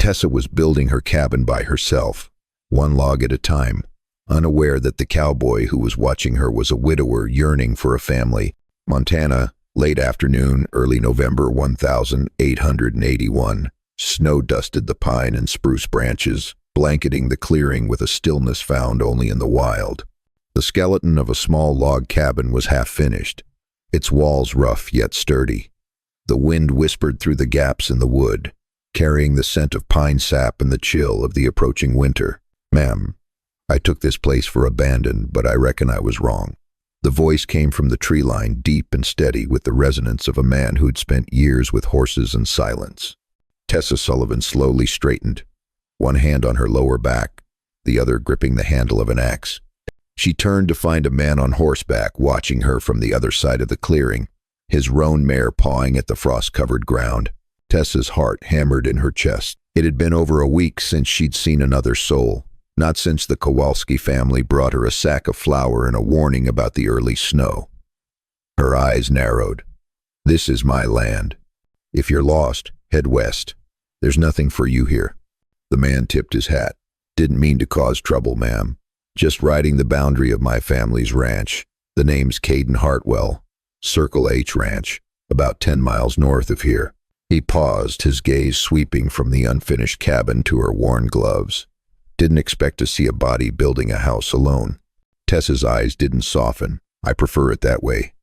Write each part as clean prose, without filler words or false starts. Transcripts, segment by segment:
Tessa was building her cabin by herself, one log at a time, unaware that the cowboy who was watching her was a widower yearning for a family. Montana, late afternoon, early November 1881. Snow dusted the pine and spruce branches, blanketing the clearing with a stillness found only in the wild. The skeleton of a small log cabin was half finished, its walls rough yet sturdy. The wind whispered through the gaps in the wood, carrying the scent of pine sap and the chill of the approaching winter. "Ma'am, I took this place for abandon, but I reckon I was wrong." The voice came from the tree line, deep and steady, with the resonance of a man who'd spent years with horses and silence. Tessa Sullivan slowly straightened, one hand on her lower back, the other gripping the handle of an axe. She turned to find a man on horseback watching her from the other side of the clearing, his roan mare pawing at the frost-covered ground. Tessa's heart hammered in her chest. It had been over a week since she'd seen another soul, not since the Kowalski family brought her a sack of flour and a warning about the early snow. Her eyes narrowed. "This is my land. If you're lost, head west. There's nothing for you here." The man tipped his hat. "Didn't mean to cause trouble, ma'am. Just riding the boundary of my family's ranch. The name's Caden Hartwell, Circle H Ranch, about 10 miles north of here." He paused, his gaze sweeping from the unfinished cabin to her worn gloves. "Didn't expect to see a body building a house alone." Tessa's eyes didn't soften. "I prefer it that way."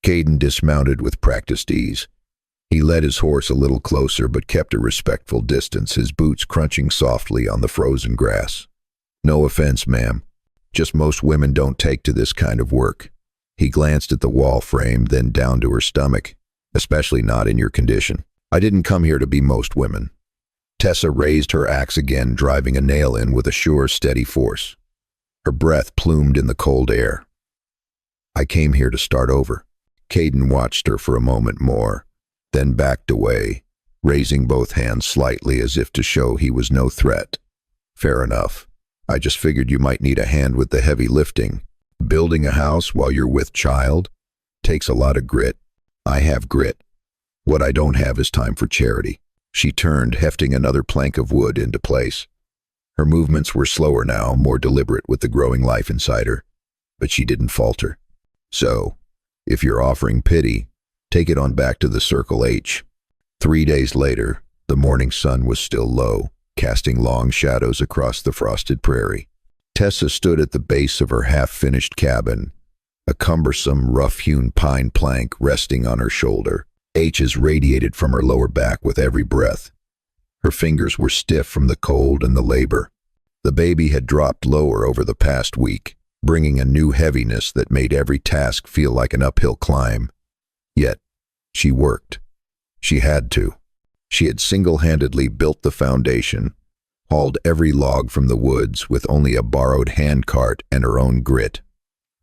Caden dismounted with practiced ease. He led his horse a little closer but kept a respectful distance, his boots crunching softly on the frozen grass. "No offense, ma'am. Just most women don't take to this kind of work." He glanced at the wall frame, then down to her stomach. "Especially not in your condition. I didn't come here to be most women." Tessa raised her axe again, driving a nail in with a sure, steady force. Her breath plumed in the cold air. "I came here to start over." Caden watched her for a moment more, then backed away, raising both hands slightly as if to show he was no threat. "Fair enough. I just figured you might need a hand with the heavy lifting. Building a house while you're with child takes a lot of grit. I have grit. What I don't have is time for charity." She turned, hefting another plank of wood into place. Her movements were slower now, more deliberate with the growing life inside her, but she didn't falter. "So, if you're offering pity, take it on back to the Circle H." 3 days later, the morning sun was still low, casting long shadows across the frosted prairie. Tessa stood at the base of her half-finished cabin, a cumbersome, rough-hewn pine plank resting on her shoulder. H's radiated from her lower back with every breath. Her fingers were stiff from the cold and the labor. The baby had dropped lower over the past week, bringing a new heaviness that made every task feel like an uphill climb. Yet, she worked. She had to. She had single-handedly built the foundation, hauled every log from the woods with only a borrowed handcart and her own grit.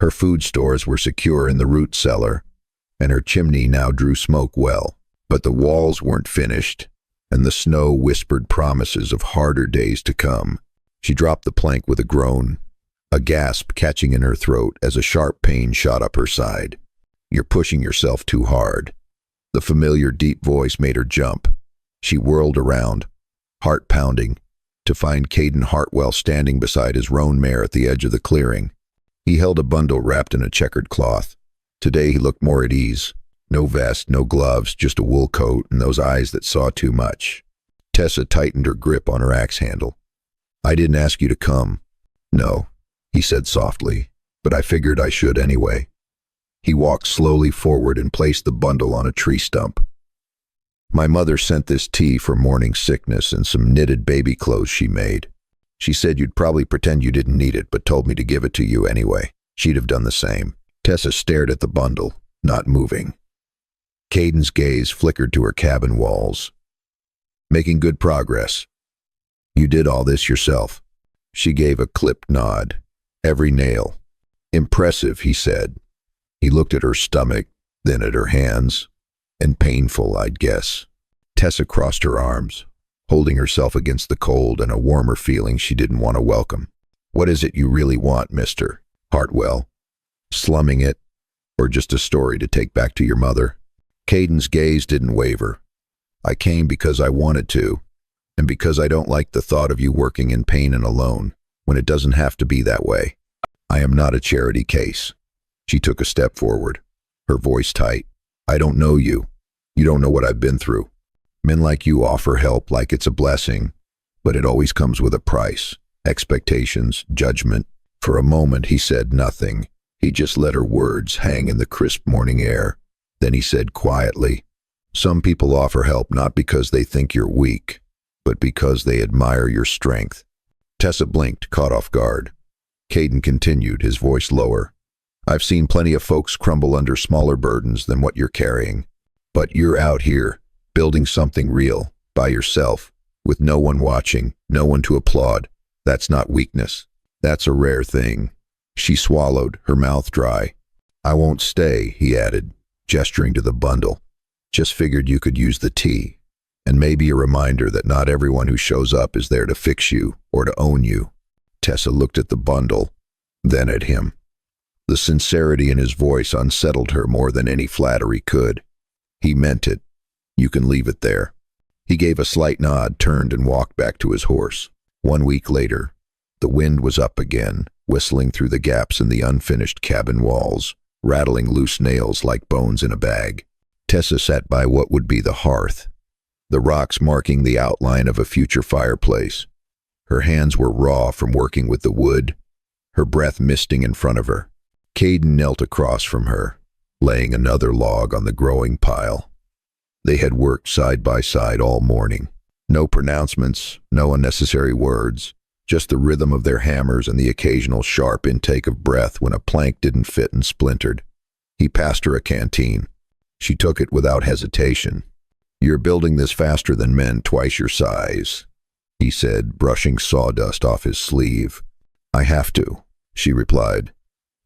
Her food stores were secure in the root cellar, and her chimney now drew smoke well. But the walls weren't finished, and the snow whispered promises of harder days to come. She dropped the plank with a groan, a gasp catching in her throat as a sharp pain shot up her side. "You're pushing yourself too hard." The familiar deep voice made her jump. She whirled around, heart pounding, to find Caden Hartwell standing beside his roan mare at the edge of the clearing. He held a bundle wrapped in a checkered cloth. Today he looked more at ease. No vest, no gloves, just a wool coat and those eyes that saw too much. Tessa tightened her grip on her axe handle. "I didn't ask you to come." "No," he said softly, "but I figured I should anyway." He walked slowly forward and placed the bundle on a tree stump. "My mother sent this tea for morning sickness and some knitted baby clothes she made. She said you'd probably pretend you didn't need it, but told me to give it to you anyway. She'd have done the same." Tessa stared at the bundle, not moving. Caden's gaze flickered to her cabin walls. "Making good progress. You did all this yourself." She gave a clipped nod. "Every nail." "Impressive," he said. He looked at her stomach, then at her hands. "And painful, I'd guess." Tessa crossed her arms, holding herself against the cold and a warmer feeling she didn't want to welcome. "What is it you really want, Mr. Hartwell? Slumming it, or just a story to take back to your mother?" Caden's gaze didn't waver. "I came because I wanted to. And because I don't like the thought of you working in pain and alone, when it doesn't have to be that way. I am not a charity case. She took a step forward, her voice tight. I don't know you. You don't know what I've been through. Men like you offer help like it's a blessing, but it always comes with a price. Expectations, judgment. For a moment he said nothing. He just let her words hang in the crisp morning air. Then he said quietly, some people offer help not because they think you're weak, but because they admire your strength. Tessa blinked, caught off guard. Caden continued, his voice lower. I've seen plenty of folks crumble under smaller burdens than what you're carrying. But you're out here, building something real, by yourself, with no one watching, no one to applaud. That's not weakness. That's a rare thing. She swallowed, her mouth dry. I won't stay, he added, gesturing to the bundle. Just figured you could use the tea. And maybe a reminder that not everyone who shows up is there to fix you or to own you. Tessa looked at the bundle, then at him. The sincerity in his voice unsettled her more than any flattery could. He meant it. You can leave it there. He gave a slight nod, turned and walked back to his horse. 1 week later, the wind was up again, whistling through the gaps in the unfinished cabin walls, rattling loose nails like bones in a bag. Tessa sat by what would be the hearth, the rocks marking the outline of a future fireplace. Her hands were raw from working with the wood, her breath misting in front of her. Caden knelt across from her, laying another log on the growing pile. They had worked side by side all morning. No pronouncements, no unnecessary words, just the rhythm of their hammers and the occasional sharp intake of breath when a plank didn't fit and splintered. He passed her a canteen. She took it without hesitation. You're building this faster than men twice your size, he said, brushing sawdust off his sleeve. I have to, she replied,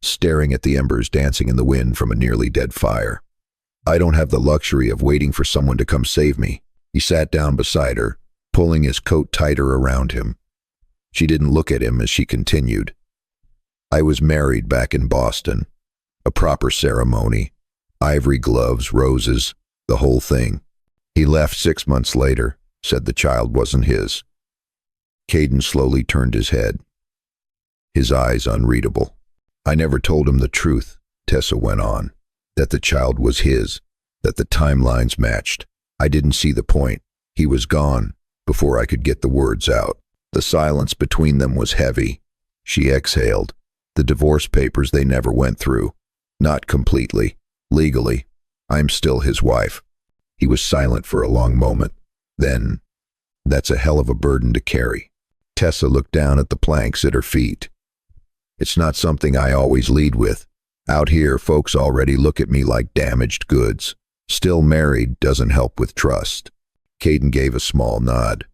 staring at the embers dancing in the wind from a nearly dead fire. I don't have the luxury of waiting for someone to come save me. He sat down beside her, pulling his coat tighter around him. She didn't look at him as she continued. I was married back in Boston. A proper ceremony. Ivory gloves, roses, the whole thing. He left 6 months later, said the child wasn't his. Caden slowly turned his head, his eyes unreadable. I never told him the truth, Tessa went on, that the child was his, that the timelines matched. I didn't see the point. He was gone before I could get the words out. The silence between them was heavy. She exhaled. The divorce papers they never went through. Not completely. Legally, I'm still his wife. He was silent for a long moment. Then, that's a hell of a burden to carry. Tessa looked down at the planks at her feet. It's not something I always lead with. Out here, folks already look at me like damaged goods. Still married doesn't help with trust. Caden gave a small nod.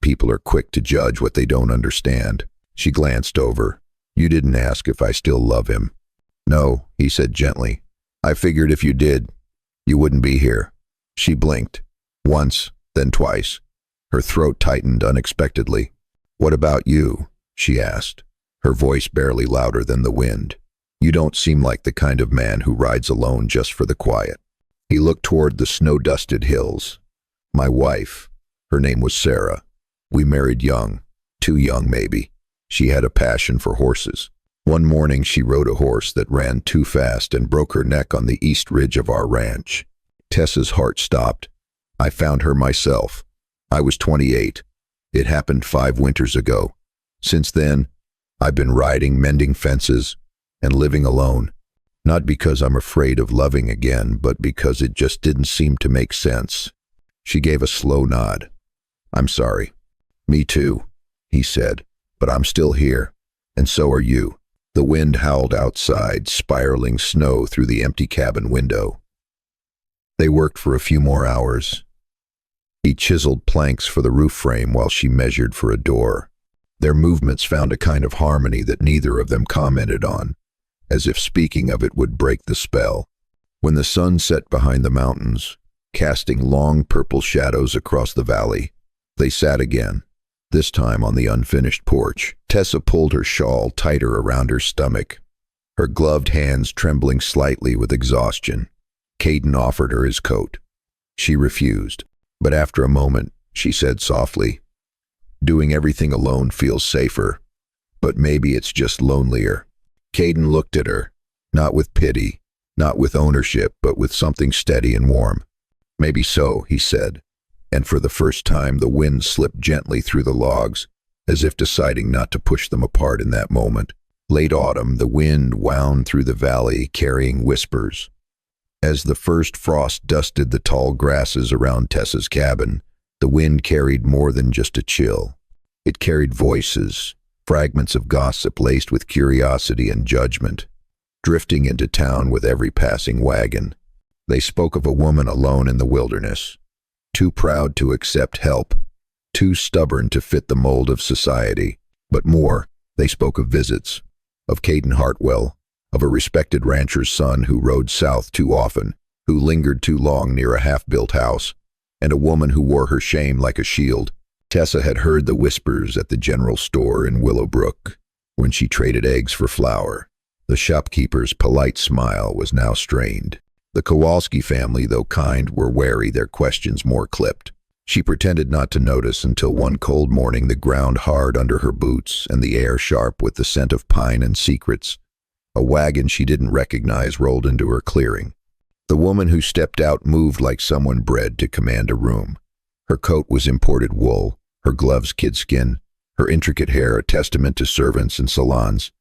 People are quick to judge what they don't understand. She glanced over. You didn't ask if I still love him. No, he said gently. I figured if you did, you wouldn't be here. She blinked. Once, then twice. Her throat tightened unexpectedly. What about you? She asked, her voice barely louder than the wind. You don't seem like the kind of man who rides alone just for the quiet. He looked toward the snow-dusted hills. My wife, her name was Sarah. We married young, too young maybe. She had a passion for horses. One morning she rode a horse that ran too fast and broke her neck on the east ridge of our ranch. Tessa's heart stopped. I found her myself. I was 28. It happened 5 winters ago. Since then, I've been riding, mending fences, and living alone. Not because I'm afraid of loving again, but because it just didn't seem to make sense. She gave a slow nod. I'm sorry. Me too, he said, but I'm still here, and so are you. The wind howled outside, spiraling snow through the empty cabin window. They worked for a few more hours. He chiseled planks for the roof frame while she measured for a door. Their movements found a kind of harmony that neither of them commented on, as if speaking of it would break the spell. When the sun set behind the mountains, casting long purple shadows across the valley, they sat again, this time on the unfinished porch. Tessa pulled her shawl tighter around her stomach, her gloved hands trembling slightly with exhaustion. Caden offered her his coat. She refused, but after a moment, she said softly, Doing everything alone feels safer, but maybe it's just lonelier. Caden looked at her, not with pity, not with ownership, but with something steady and warm. Maybe so, he said, and for the first time the wind slipped gently through the logs, as if deciding not to push them apart in that moment. Late autumn, the wind wound through the valley, carrying whispers. As the first frost dusted the tall grasses around Tessa's cabin, the wind carried more than just a chill. It carried voices, fragments of gossip laced with curiosity and judgment, drifting into town with every passing wagon. They spoke of a woman alone in the wilderness, too proud to accept help, too stubborn to fit the mold of society. But more, they spoke of visits, of Caden Hartwell, of a respected rancher's son who rode south too often, who lingered too long near a half-built house, and a woman who wore her shame like a shield. Tessa had heard the whispers at the general store in Willowbrook when she traded eggs for flour. The shopkeeper's polite smile was now strained. The Kowalski family, though kind, were wary, their questions more clipped. She pretended not to notice until one cold morning, the ground hard under her boots and the air sharp with the scent of pine and secrets, a wagon she didn't recognize rolled into her clearing. The woman who stepped out moved like someone bred to command a room. Her coat was imported wool, her gloves kidskin, her intricate hair a testament to servants and salons.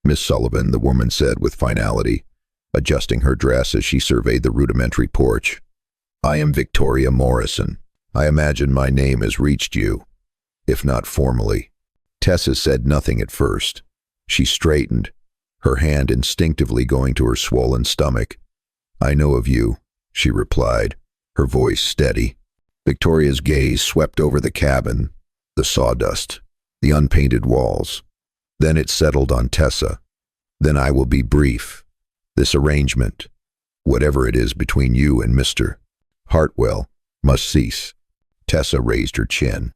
"Miss Sullivan," the woman said with finality, adjusting her dress as she surveyed the rudimentary porch. "I am Victoria Morrison. I imagine my name has reached you, if not formally." Tessa said nothing at first. She straightened, her hand instinctively going to her swollen stomach. "I know of you," she replied, her voice steady. Victoria's gaze swept over the cabin, the sawdust, the unpainted walls. Then it settled on Tessa. "Then I will be brief. This arrangement, whatever it is between you and Mr. Hartwell, must cease." Tessa raised her chin.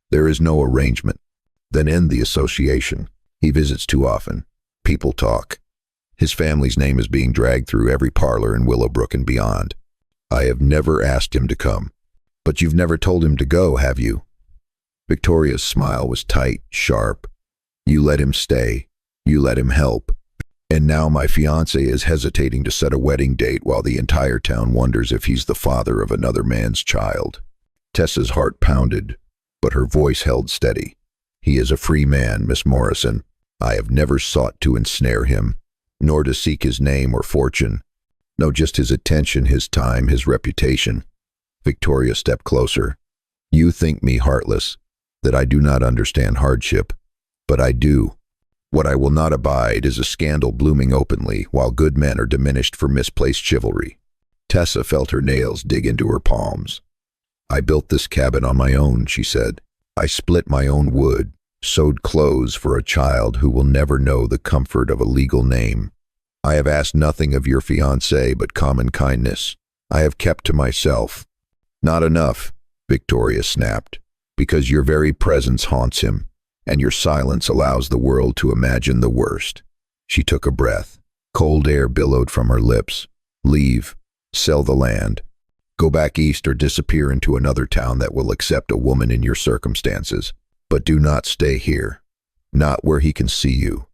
"There is no arrangement. Then end the association. He visits too often. People talk. His family's name is being dragged through every parlor in Willowbrook and beyond. I have never asked him to come." "But you've never told him to go, have you?" Victoria's smile was tight, sharp. "You let him stay. You let him help. And now my fiancé is hesitating to set a wedding date while the entire town wonders if he's the father of another man's child." Tessa's heart pounded, but her voice held steady. "He is a free man, Miss Morrison. I have never sought to ensnare him, nor to seek his name or fortune. No, just his attention, his time, his reputation." Victoria stepped closer. "You think me heartless, that I do not understand hardship, but I do. What I will not abide is a scandal blooming openly while good men are diminished for misplaced chivalry." Tessa felt her nails dig into her palms. "I built this cabin on my own," she said. "I split my own wood, sewed clothes for a child who will never know the comfort of a legal name. I have asked nothing of your fiancé but common kindness. I have kept to myself." "Not enough," Victoria snapped, "because your very presence haunts him, and your silence allows the world to imagine the worst." She took a breath. Cold air billowed from her lips. "Leave. Sell the land. Go back east or disappear into another town that will accept a woman in your circumstances. But do not stay here. Not where he can see you.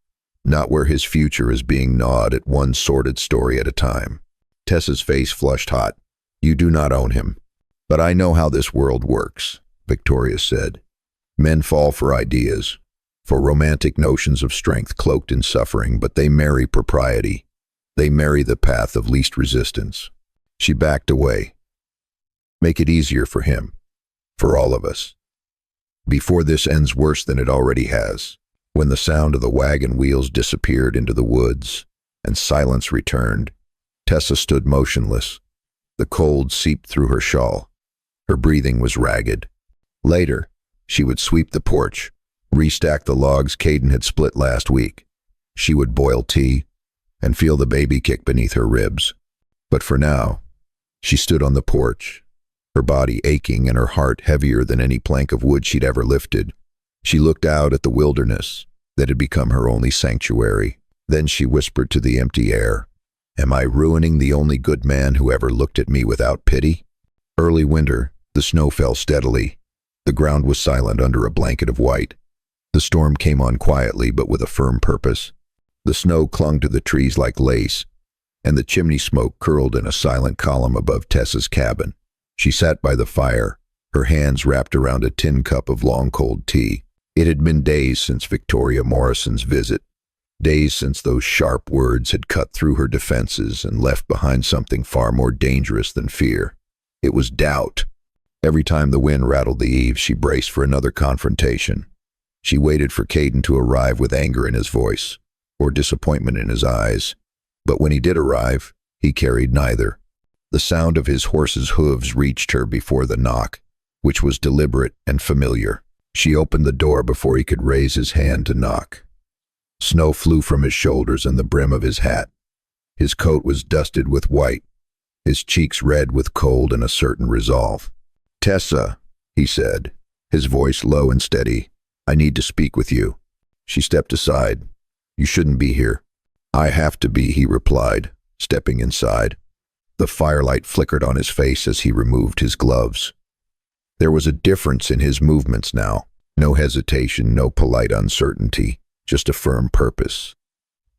Not where his future is being gnawed at one sordid story at a time." Tessa's face flushed hot. "You do not own him." "But I know how this world works," Victoria said. "Men fall for ideas, for romantic notions of strength cloaked in suffering, but they marry propriety. They marry the path of least resistance." She backed away. "Make it easier for him, for all of us, before this ends worse than it already has." When the sound of the wagon wheels disappeared into the woods and silence returned, Tessa stood motionless. The cold seeped through her shawl. Her breathing was ragged. Later, she would sweep the porch, restack the logs Caden had split last week. She would boil tea and feel the baby kick beneath her ribs. But for now, she stood on the porch, her body aching and her heart heavier than any plank of wood she'd ever lifted. She looked out at the wilderness that had become her only sanctuary. Then she whispered to the empty air, "Am I ruining the only good man who ever looked at me without pity?" Early winter, the snow fell steadily. The ground was silent under a blanket of white. The storm came on quietly but with a firm purpose. The snow clung to the trees like lace, and the chimney smoke curled in a silent column above Tessa's cabin. She sat by the fire, her hands wrapped around a tin cup of long cold tea. It had been days since Victoria Morrison's visit, days since those sharp words had cut through her defenses and left behind something far more dangerous than fear. It was doubt. Every time the wind rattled the eaves, she braced for another confrontation. She waited for Caden to arrive with anger in his voice, or disappointment in his eyes. But when he did arrive, he carried neither. The sound of his horse's hooves reached her before the knock, which was deliberate and familiar. She opened the door before he could raise his hand to knock. Snow flew from his shoulders and the brim of his hat. His coat was dusted with white, his cheeks red with cold and a certain resolve. "Tessa," he said, his voice low and steady, "I need to speak with you." She stepped aside. "You shouldn't be here." "I have to be," he replied, stepping inside. The firelight flickered on his face as he removed his gloves. There was a difference in his movements now. No hesitation, no polite uncertainty, just a firm purpose.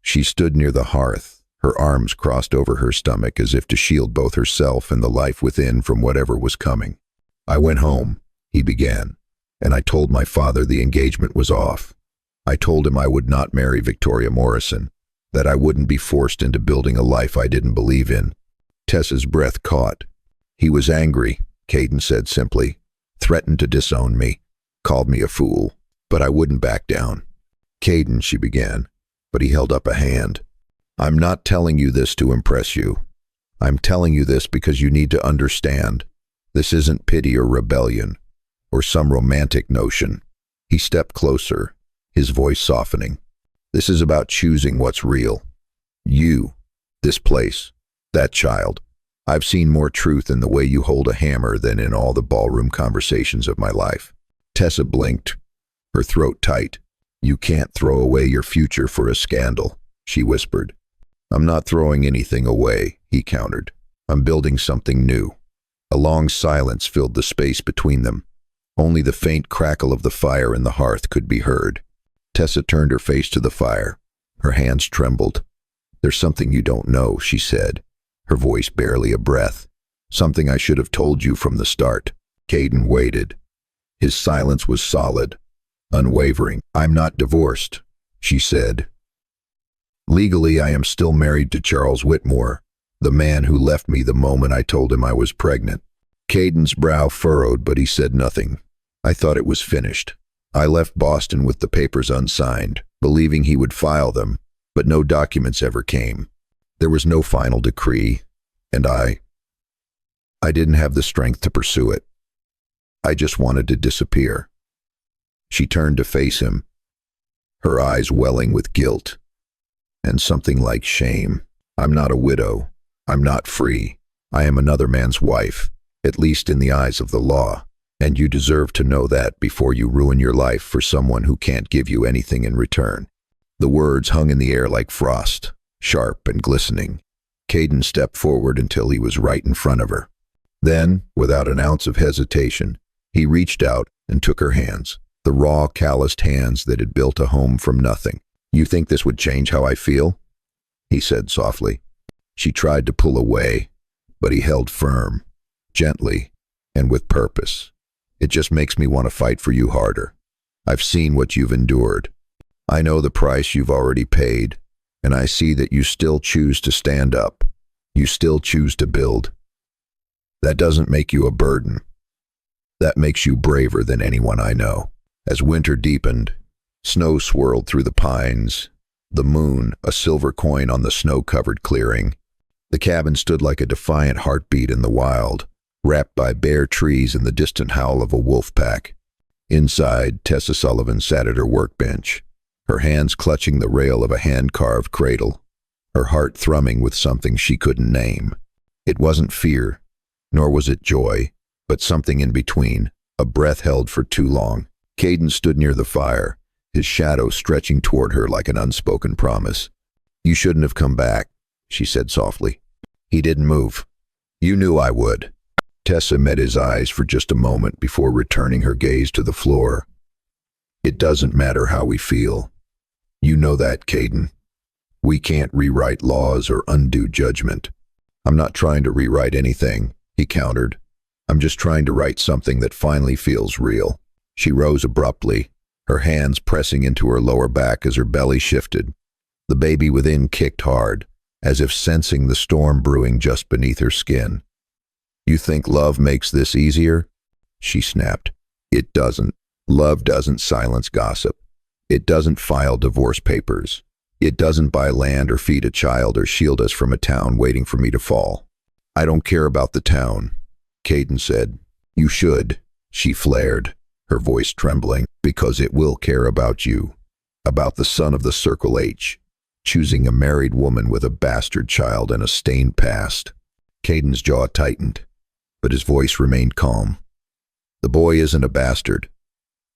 She stood near the hearth, her arms crossed over her stomach as if to shield both herself and the life within from whatever was coming. "I went home," he began, "and I told my father the engagement was off. I told him I would not marry Victoria Morrison, that I wouldn't be forced into building a life I didn't believe in." Tessa's breath caught. "He was angry," Caden said simply, "threatened to disown me, called me a fool, but I wouldn't back down." "Caden," she began, but he held up a hand. "I'm not telling you this to impress you. I'm telling you this because you need to understand. This isn't pity or rebellion, or some romantic notion." He stepped closer, his voice softening. "This is about choosing what's real. You, this place, that child. I've seen more truth in the way you hold a hammer than in all the ballroom conversations of my life." Tessa blinked, her throat tight. "You can't throw away your future for a scandal," she whispered. "I'm not throwing anything away," he countered. "I'm building something new." A long silence filled the space between them. Only the faint crackle of the fire in the hearth could be heard. Tessa turned her face to the fire. Her hands trembled. "There's something you don't know," she said, her voice barely a breath. "Something I should have told you from the start." Caden waited. His silence was solid, unwavering. "I'm not divorced," she said. "Legally, I am still married to Charles Whitmore, the man who left me the moment I told him I was pregnant." Caden's brow furrowed, but he said nothing. "I thought it was finished. I left Boston with the papers unsigned, believing he would file them, but no documents ever came. There was no final decree, and I didn't have the strength to pursue it. I just wanted to disappear." She turned to face him, her eyes welling with guilt and something like shame. "I'm not a widow. I'm not free. I am another man's wife, at least in the eyes of the law, and you deserve to know that before you ruin your life for someone who can't give you anything in return." The words hung in the air like frost, sharp and glistening. Caden stepped forward until he was right in front of her. Then, without an ounce of hesitation, he reached out and took her hands, the raw, calloused hands that had built a home from nothing. "You think this would change how I feel?" he said softly. She tried to pull away, but he held firm, gently, and with purpose. "It just makes me want to fight for you harder. I've seen what you've endured. I know the price you've already paid, and I see that you still choose to stand up. You still choose to build. That doesn't make you a burden. That makes you braver than anyone I know." As winter deepened, snow swirled through the pines, the moon a silver coin on the snow-covered clearing. The cabin stood like a defiant heartbeat in the wild, wrapped by bare trees and the distant howl of a wolf pack. Inside, Tessa Sullivan sat at her workbench, her hands clutching the rail of a hand-carved cradle, her heart thrumming with something she couldn't name. It wasn't fear, nor was it joy, but something in between, a breath held for too long. Caden stood near the fire, his shadow stretching toward her like an unspoken promise. "You shouldn't have come back," she said softly. He didn't move. "You knew I would." Tessa met his eyes for just a moment before returning her gaze to the floor. It doesn't matter how we feel. You know that, Caden. We can't rewrite laws or undo judgment. I'm not trying to rewrite anything, he countered. I'm just trying to write something that finally feels real. She rose abruptly, her hands pressing into her lower back as her belly shifted. The baby within kicked hard, as if sensing the storm brewing just beneath her skin. You think love makes this easier? She snapped. It doesn't. Love doesn't silence gossip. It doesn't file divorce papers. It doesn't buy land or feed a child or shield us from a town waiting for me to fall. I don't care about the town, Caden said. You should, she flared, her voice trembling, because it will care about you. About the son of the Circle H, choosing a married woman with a bastard child and a stained past. Caden's jaw tightened, but his voice remained calm. The boy isn't a bastard.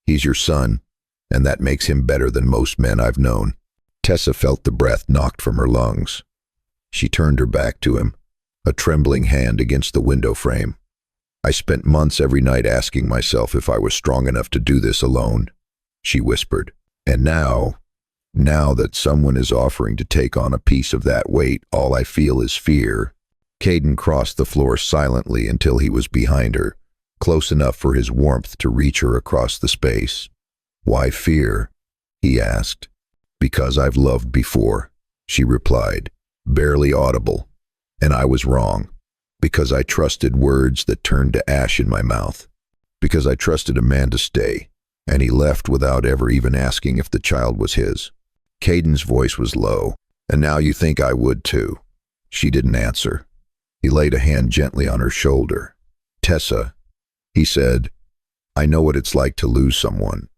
He's your son, and that makes him better than most men I've known. Tessa felt the breath knocked from her lungs. She turned her back to him, a trembling hand against the window frame. I spent months every night asking myself if I was strong enough to do this alone, she whispered. And now that someone is offering to take on a piece of that weight, all I feel is fear. Caden crossed the floor silently until he was behind her, close enough for his warmth to reach her across the space. Why fear? He asked. Because I've loved before, she replied, barely audible. And I was wrong. Because I trusted words that turned to ash in my mouth. Because I trusted a man to stay, and he left without ever even asking if the child was his. Caden's voice was low. And now you think I would too. She didn't answer. He laid a hand gently on her shoulder. Tessa, he said, I know what it's like to lose someone,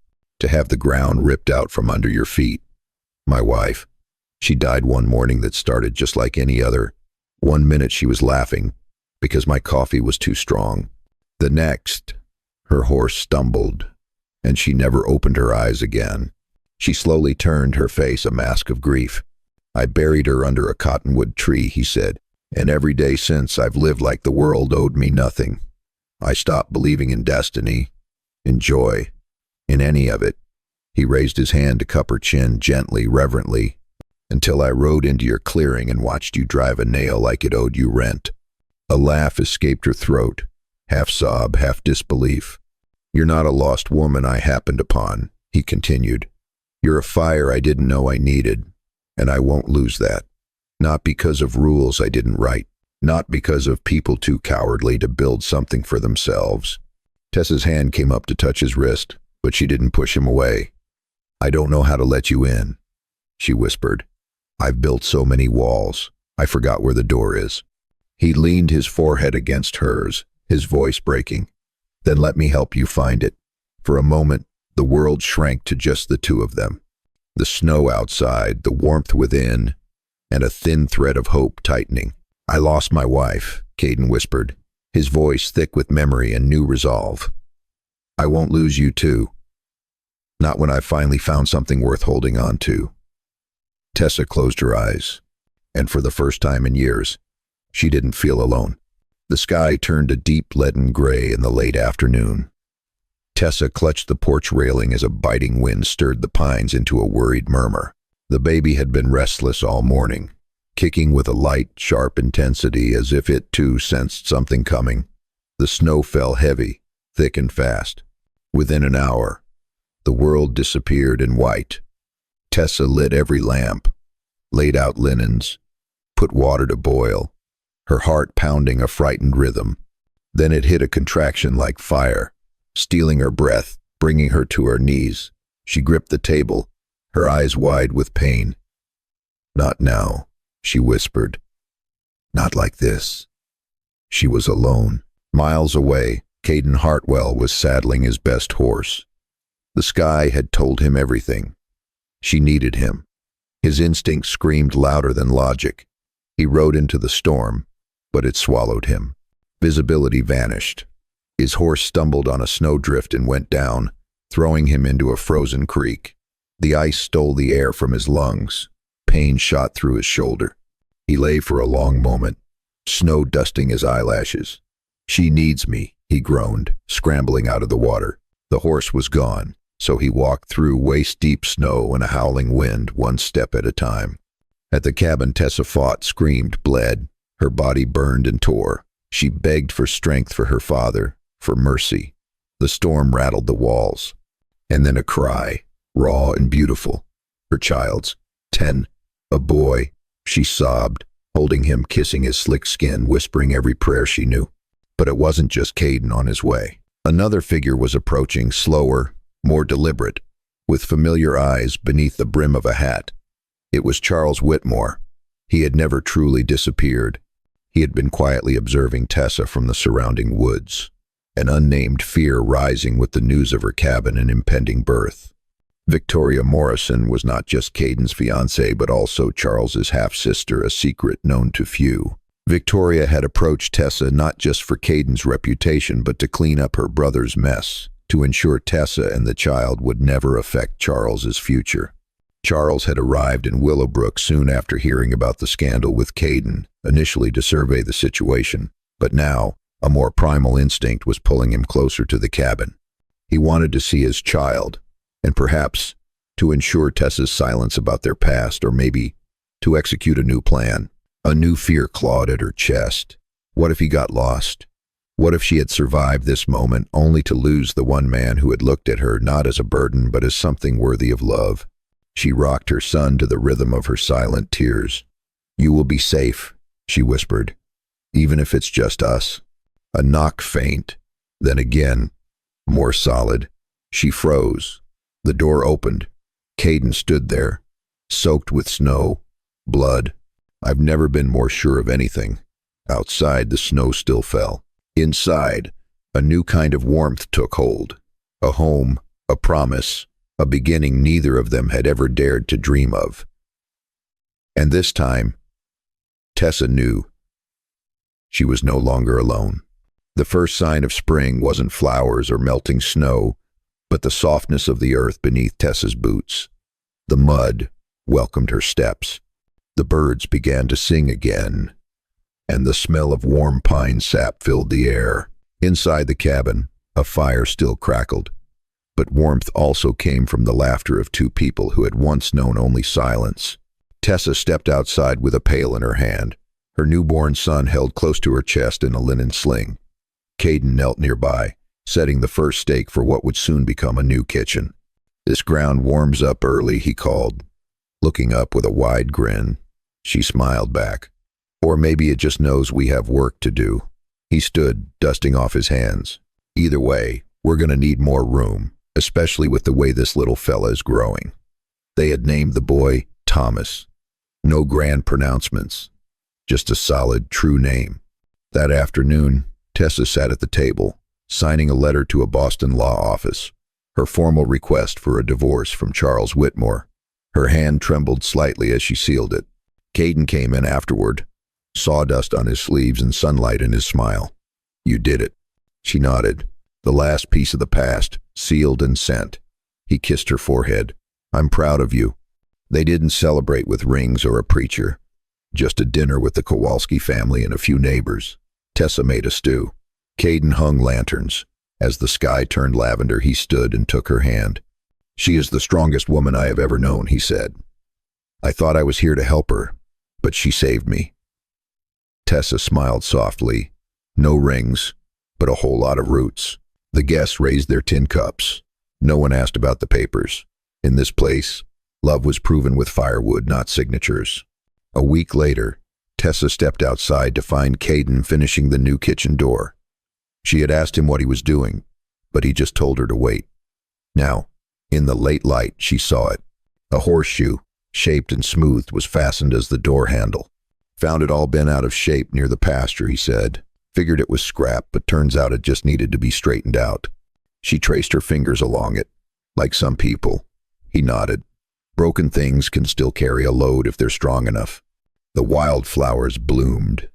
to have the ground ripped out from under your feet. My wife, she died one morning that started just like any other. One minute she was laughing because my coffee was too strong. The next, her horse stumbled, and she never opened her eyes again. She slowly turned, her face a mask of grief. I buried her under a cottonwood tree, he said, and every day since I've lived like the world owed me nothing. I stopped believing in destiny, in joy, in any of it. He raised his hand to cup her chin gently, reverently, until I rode into your clearing and watched you drive a nail like it owed you rent. A laugh escaped her throat, half sob, half disbelief. You're not a lost woman I happened upon, he continued. You're a fire I didn't know I needed, and I won't lose that. Not because of rules I didn't write, not because of people too cowardly to build something for themselves. Tessa's hand came up to touch his wrist, but she didn't push him away. I don't know how to let you in, she whispered. I've built so many walls, I forgot where the door is. He leaned his forehead against hers, his voice breaking. Then let me help you find it. For a moment, the world shrank to just the two of them. The snow outside, the warmth within, and a thin thread of hope tightening. I lost my wife, Caden whispered, his voice thick with memory and new resolve. I won't lose you too. Not when I've finally found something worth holding on to. Tessa closed her eyes, and for the first time in years, she didn't feel alone. The sky turned a deep leaden gray in the late afternoon. Tessa clutched the porch railing as a biting wind stirred the pines into a worried murmur. The baby had been restless all morning, kicking with a light, sharp intensity as if it too sensed something coming. The snow fell heavy, thick and fast. Within an hour, the world disappeared in white. Tessa lit every lamp, laid out linens, put water to boil, her heart pounding a frightened rhythm. Then it hit a contraction like fire, stealing her breath, bringing her to her knees. She gripped the table, her eyes wide with pain. Not now, she whispered. Not like this. She was alone. Miles away, Caden Hartwell was saddling his best horse. The sky had told him everything. She needed him. His instinct screamed louder than logic. He rode into the storm, but it swallowed him. Visibility vanished. His horse stumbled on a snowdrift and went down, throwing him into a frozen creek. The ice stole the air from his lungs. Pain shot through his shoulder. He lay for a long moment, snow dusting his eyelashes. She needs me, he groaned, scrambling out of the water. The horse was gone, so he walked through waist-deep snow and a howling wind, one step at a time. At the cabin, Tessa fought, screamed, bled. Her body burned and tore. She begged for strength for her father, for mercy. The storm rattled the walls. And then a cry, raw and beautiful. Her child's. 10. A boy. She sobbed, holding him, kissing his slick skin, whispering every prayer she knew. But it wasn't just Caden on his way. Another figure was approaching, slower, more deliberate, with familiar eyes beneath the brim of a hat. It was Charles Whitmore. He had never truly disappeared. He had been quietly observing Tessa from the surrounding woods, an unnamed fear rising with the news of her cabin and impending birth. Victoria Morrison was not just Caden's fiancée, but also Charles's half-sister, a secret known to few. Victoria had approached Tessa not just for Caden's reputation, but to clean up her brother's mess, to ensure Tessa and the child would never affect Charles's future. Charles had arrived in Willowbrook soon after hearing about the scandal with Caden, initially to survey the situation, but now a more primal instinct was pulling him closer to the cabin. He wanted to see his child, and perhaps to ensure Tessa's silence about their past, or maybe to execute a new plan. A new fear clawed at her chest. What if he got lost? What if she had survived this moment only to lose the one man who had looked at her not as a burden but as something worthy of love? She rocked her son to the rhythm of her silent tears. "You will be safe," she whispered, "even if it's just us." A knock faint, then again, more solid. She froze. The door opened. Caden stood there, soaked with snow, blood. I've never been more sure of anything. Outside, the snow still fell. Inside, a new kind of warmth took hold. A home, a promise, a beginning neither of them had ever dared to dream of. And this time, Tessa knew she was no longer alone. The first sign of spring wasn't flowers or melting snow, but the softness of the earth beneath Tessa's boots. The mud welcomed her steps. The birds began to sing again, and the smell of warm pine sap filled the air. Inside the cabin, a fire still crackled, but warmth also came from the laughter of two people who had once known only silence. Tessa stepped outside with a pail in her hand, her newborn son held close to her chest in a linen sling. Caden knelt nearby, setting the first stake for what would soon become a new kitchen. "This ground warms up early," he called, looking up with a wide grin. She smiled back. "Or maybe it just knows we have work to do." He stood, dusting off his hands. "Either way, we're gonna need more room, especially with the way this little fella is growing." They had named the boy Thomas. No grand pronouncements, just a solid, true name. That afternoon, Tessa sat at the table, signing a letter to a Boston law office, her formal request for a divorce from Charles Whitmore. Her hand trembled slightly as she sealed it. Caden came in afterward, sawdust on his sleeves and sunlight in his smile. "You did it." She nodded. The last piece of the past, sealed and sent. He kissed her forehead. "I'm proud of you." They didn't celebrate with rings or a preacher, just a dinner with the Kowalski family and a few neighbors. Tessa made a stew. Caden hung lanterns. As the sky turned lavender, he stood and took her hand. "She is the strongest woman I have ever known," he said. "I thought I was here to help her, but she saved me." Tessa smiled softly. No rings, but a whole lot of roots. The guests raised their tin cups. No one asked about the papers. In this place, love was proven with firewood, not signatures. A week later, Tessa stepped outside to find Caden finishing the new kitchen door. She had asked him what he was doing, but he just told her to wait. Now, in the late light, she saw it. A horseshoe, shaped and smoothed, was fastened as the door handle. "Found it all bent out of shape near the pasture," he said. "Figured it was scrap, but turns out it just needed to be straightened out." She traced her fingers along it. "Like some people." He nodded. "Broken things can still carry a load if they're strong enough." The wildflowers bloomed.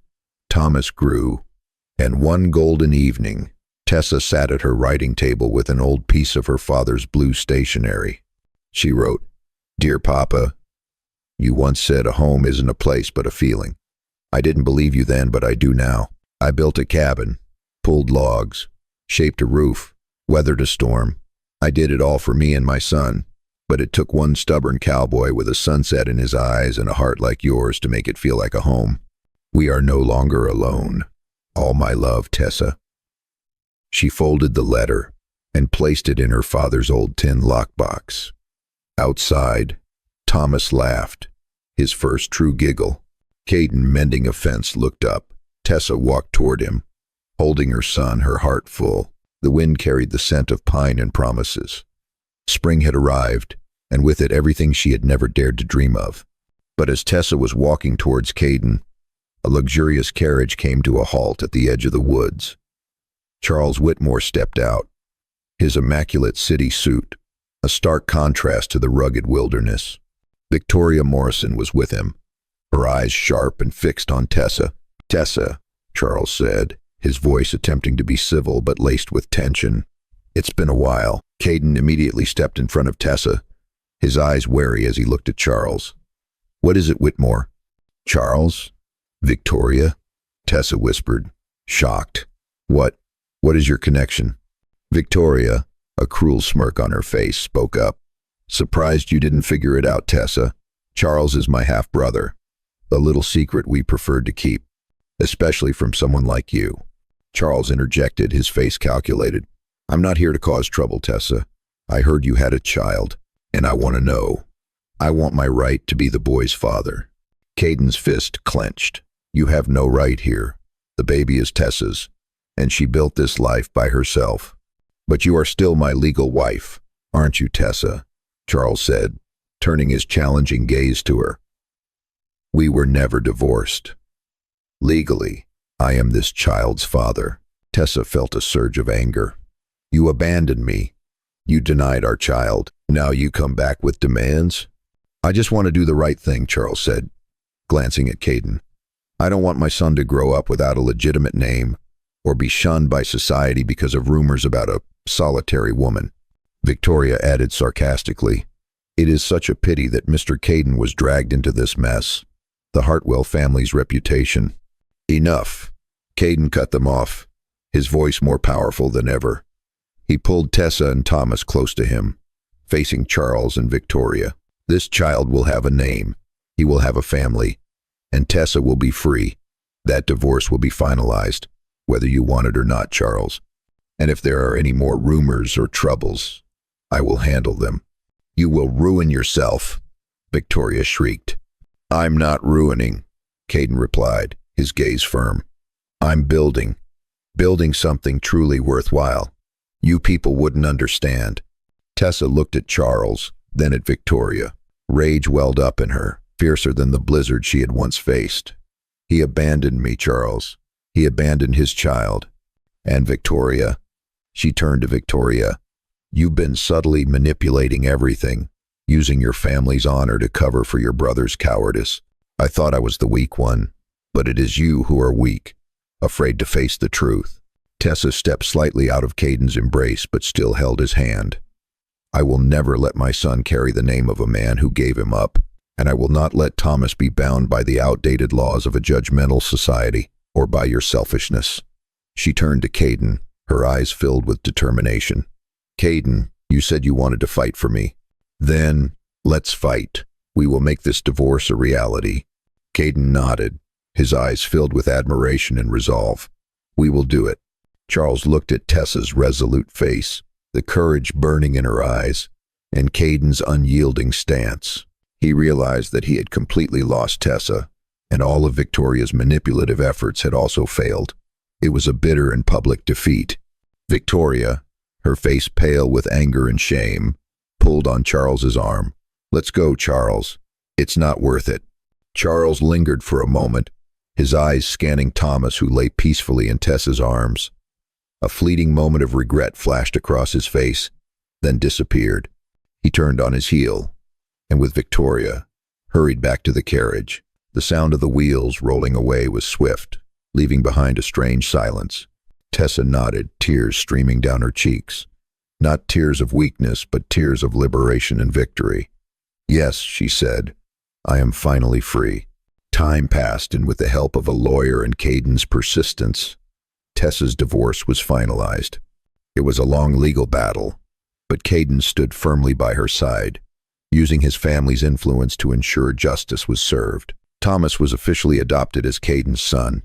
Thomas grew. And one golden evening, Tessa sat at her writing table with an old piece of her father's blue stationery. She wrote, "Dear Papa, you once said a home isn't a place but a feeling. I didn't believe you then, but I do now. I built a cabin, pulled logs, shaped a roof, weathered a storm. I did it all for me and my son, but it took one stubborn cowboy with a sunset in his eyes and a heart like yours to make it feel like a home. We are no longer alone. All my love, Tessa." She folded the letter and placed it in her father's old tin lockbox. Outside, Thomas laughed, his first true giggle. Caden, mending a fence, looked up. Tessa walked toward him, holding her son, her heart full. The wind carried the scent of pine and promises. Spring had arrived, and with it everything she had never dared to dream of. But as Tessa was walking towards Caden, a luxurious carriage came to a halt at the edge of the woods. Charles Whitmore stepped out, his immaculate city suit, a stark contrast to the rugged wilderness. Victoria Morrison was with him, her eyes sharp and fixed on Tessa. "Tessa," Charles said, his voice attempting to be civil but laced with tension. "It's been a while." Caden immediately stepped in front of Tessa, his eyes wary as he looked at Charles. "What is it, Whitmore?" "Charles? Victoria?" Tessa whispered, shocked. What is your connection?" Victoria, a cruel smirk on her face, spoke up. "Surprised you didn't figure it out, Tessa. Charles is my half-brother. A little secret we preferred to keep, especially from someone like you." Charles interjected, his face calculated. "I'm not here to cause trouble, Tessa. I heard you had a child, and I want to know. I want my right to be the boy's father." Caden's fist clenched. "You have no right here. The baby is Tessa's, and she built this life by herself. But you are still my legal wife, aren't you, Tessa?" Charles said, turning his challenging gaze to her. "We were never divorced. Legally, I am this child's father." Tessa felt a surge of anger. "You abandoned me. You denied our child. Now you come back with demands?" "I just want to do the right thing," Charles said, glancing at Caden. "I don't want my son to grow up without a legitimate name or be shunned by society because of rumors about a solitary woman." Victoria added sarcastically, "It is such a pity that Mr. Caden was dragged into this mess. The Hartwell family's reputation." "Enough." Caden cut them off, his voice more powerful than ever. He pulled Tessa and Thomas close to him, facing Charles and Victoria. "This child will have a name. He will have a family, and Tessa will be free. That divorce will be finalized, whether you want it or not, Charles. And if there are any more rumors or troubles, I will handle them." "You will ruin yourself," Victoria shrieked. "I'm not ruining," Caden replied, his gaze firm. "I'm building something truly worthwhile. You people wouldn't understand." Tessa looked at Charles, then at Victoria. Rage welled up in her, fiercer than the blizzard she had once faced. "He abandoned me, Charles. He abandoned his child. And Victoria," she turned to Victoria, "you've been subtly manipulating everything, using your family's honor to cover for your brother's cowardice. I thought I was the weak one, but it is you who are weak, afraid to face the truth." Tessa stepped slightly out of Caden's embrace but still held his hand. "I will never let my son carry the name of a man who gave him up, and I will not let Thomas be bound by the outdated laws of a judgmental society or by your selfishness." She turned to Caden, her eyes filled with determination. "Caden, you said you wanted to fight for me. Then, let's fight. We will make this divorce a reality." Caden nodded, his eyes filled with admiration and resolve. "We will do it." Charles looked at Tessa's resolute face, the courage burning in her eyes, and Caden's unyielding stance. He realized that he had completely lost Tessa, and all of Victoria's manipulative efforts had also failed. It was a bitter and public defeat. Victoria, her face pale with anger and shame, pulled on Charles's arm. "Let's go, Charles. It's not worth it." Charles lingered for a moment, his eyes scanning Thomas, who lay peacefully in Tessa's arms. A fleeting moment of regret flashed across his face, then disappeared. He turned on his heel, and with Victoria, hurried back to the carriage. The sound of the wheels rolling away was swift, leaving behind a strange silence. Tessa nodded, tears streaming down her cheeks. Not tears of weakness, but tears of liberation and victory. "Yes," she said, "I am finally free." Time passed, and with the help of a lawyer and Caden's persistence, Tessa's divorce was finalized. It was a long legal battle, but Caden stood firmly by her side, using his family's influence to ensure justice was served. Thomas was officially adopted as Caden's son,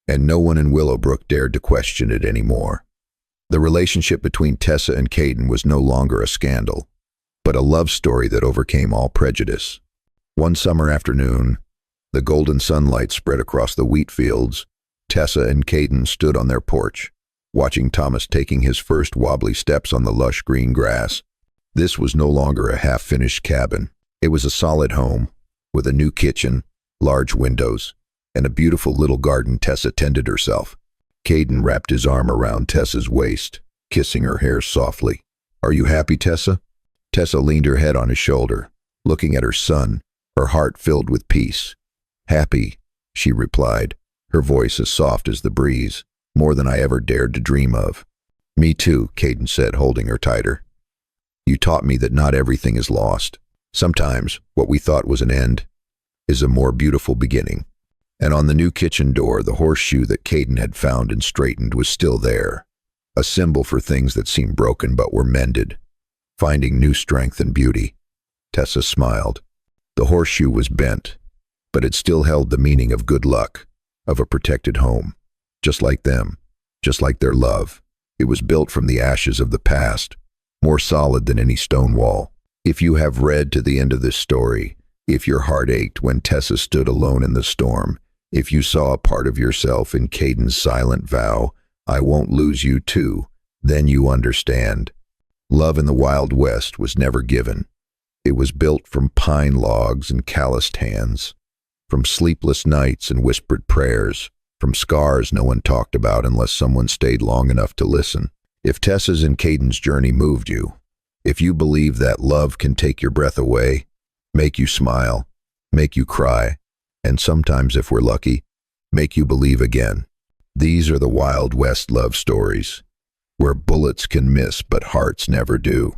and no one in Willowbrook dared to question it anymore. The relationship between Tessa and Caden was no longer a scandal, but a love story that overcame all prejudice. One summer afternoon, the golden sunlight spread across the wheat fields. Tessa and Caden stood on their porch, watching Thomas taking his first wobbly steps on the lush green grass. This was no longer a half-finished cabin. It was a solid home, with a new kitchen, large windows, and a beautiful little garden. Tessa tended herself. Caden wrapped his arm around Tessa's waist, kissing her hair softly. "Are you happy, Tessa?" Tessa leaned her head on his shoulder, looking at her son, her heart filled with peace. "Happy," she replied, her voice as soft as the breeze, "more than I ever dared to dream of." "Me too," Caden said, holding her tighter. "You taught me that not everything is lost. Sometimes what we thought was an end is a more beautiful beginning." And on the new kitchen door, the horseshoe that Caden had found and straightened was still there, a symbol for things that seemed broken but were mended, finding new strength and beauty. Tessa smiled. The horseshoe was bent, but it still held the meaning of good luck, of a protected home. Just like them, just like their love, it was built from the ashes of the past, more solid than any stone wall. If you have read to the end of this story, if your heart ached when Tessa stood alone in the storm, if you saw a part of yourself in Caden's silent vow, "I won't lose you too," then you understand. Love in the Wild West was never given. It was built from pine logs and calloused hands, from sleepless nights and whispered prayers, from scars no one talked about unless someone stayed long enough to listen. If Tessa's and Caden's journey moved you, if you believe that love can take your breath away, make you smile, make you cry, and sometimes, if we're lucky, make you believe again. These are the Wild West love stories, where bullets can miss but hearts never do.